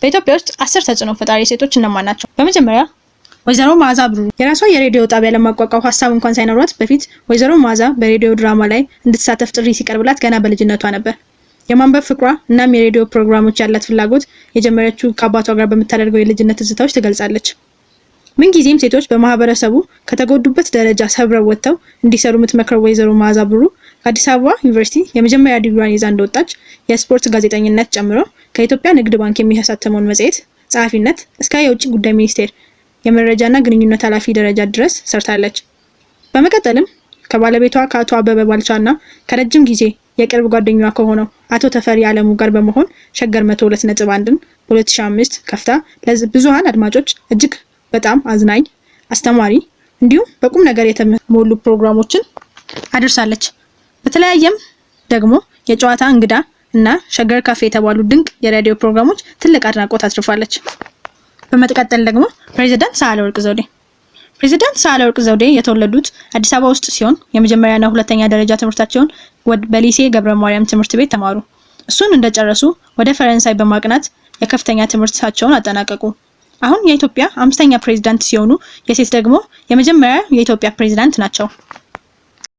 በኢትዮጵያ ውስጥ 10 ተጽዕኖ ፈጣሪ ሴቶች እነማን ናቸው? በመጀመሪያ ወይዘሮ መዓዛ ብሩ። የራሷ የሬዲዮ ጣቢያ ለማቋቋም ሀሳብ እንኳን ሳይኖራት በፊት ወይዘሮ መዓዛ በሬዲዮ ድራማ ላይ እንድትሳተፍ ጥሪ ሲቀርብላት ገና በልጅነቷ ነበር። የማንበብ ፍቅሯ እናም የሬዲዮ ፕሮግራሞች ያላት ፍላጎት የጀመረችው ከአባቷ ጋር በምታደርገው የልጅነት ትዝታዎች ትገልጻለች። ምንጊዜም ሴቶች በማህበረሰቡ ከተጎዱበት ደረጃ ሰብረው ወጥተው እንዲሰሩ የምትመክረው ወይዘሮ መዓዛ ብሩ ከአዲስ አበባ ዩኒቨርሲቲ የመጀመሪያ ዲግሪዋን ይዛ እንደወጣች የስፖርት ጋዜጠኝነት ጨምሮ ከኢትዮጵያ ንግድ ባንክ የሚያሳትመውን መጽሔት ጸሐፊነት እስከ የውጭ ጉዳይ ሚኒስቴር የመረጃና ግንኙነት ኃላፊ ደረጃ ድረስ ሰርታለች። በመቀጠልም ከባለቤቷ ከአቶ አበበ ባልቻና ከረጅም ጊዜ የቅርብ ጓደኛዋ ከሆነው አቶ ተፈሪ አለሙ ጋር በመሆን ሸገር 102.1ን በ2005 ከፍታ ለብዙሃን አድማጮች እጅግ በጣም አዝናኝ፣ አስተማሪ እንዲሁም በቁም ነገር የተሞሉ ፕሮግራሞችን አድርሳለች። በተለያየም ደግሞ የጨዋታ እንግዳ እና ሸገር ካፌ የተባሉ ድንቅ የሬዲዮ ፕሮግራሞች ትልቅ አድናቆት አትርፋለች። በመቀጠል ደግሞ ፕሬዝዳንት ሳህለወርቅ ዘውዴ። ፕሬዝዳንት ሳህለወርቅ ዘውዴ የተወለዱት አዲስ አበባ ውስጥ ሲሆን የመጀመሪያና ሁለተኛ ደረጃ ትምህርታቸውን በሊሴ ገብረ ማርያም ትምህርት ቤት ተማሩ። እሱን እንደጨረሱ ወደ ፈረንሳይ በማቅናት የከፍተኛ ትምህርታቸውን አጠናቀቁ። አሁን የኢትዮጵያ 5ኛ ፕሬዝዳንት ሲሆኑ የሴት ደግሞ የመጀመሪያ የኢትዮጵያ ፕሬዝዳንት ናቸው።